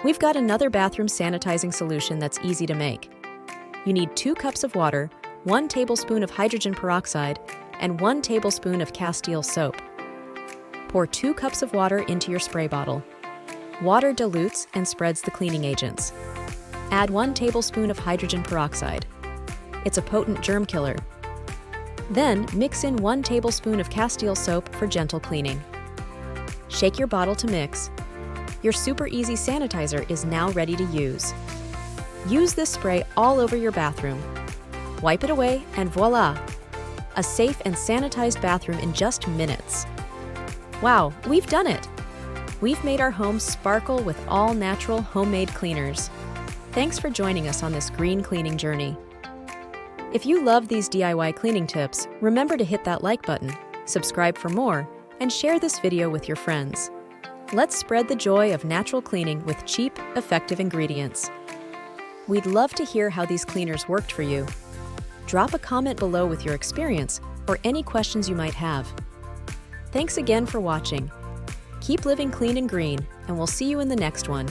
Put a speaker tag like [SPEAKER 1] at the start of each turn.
[SPEAKER 1] We've got another bathroom sanitizing solution that's easy to make. You need 2 cups of water, 1 tablespoon of hydrogen peroxide, and 1 tablespoon of Castile soap. Pour 2 cups of water into your spray bottle. Water dilutes and spreads the cleaning agents. Add 1 tablespoon of hydrogen peroxide. It's a potent germ killer. Then mix in 1 tablespoon of Castile soap for gentle cleaning. Shake your bottle to mix. Your super easy sanitizer is now ready to use. Use this spray all over your bathroom. Wipe it away and voila! A safe and sanitized bathroom in just minutes. Wow, we've done it! We've made our homes sparkle with all natural homemade cleaners. Thanks for joining us on this green cleaning journey. If you love these DIY cleaning tips, remember to hit that like button, subscribe for more, and share this video with your friends. Let's spread the joy of natural cleaning with cheap, effective ingredients. We'd love to hear how these cleaners worked for you. Drop a comment below with your experience or any questions you might have. Thanks again for watching. Keep living clean and green, and we'll see you in the next one.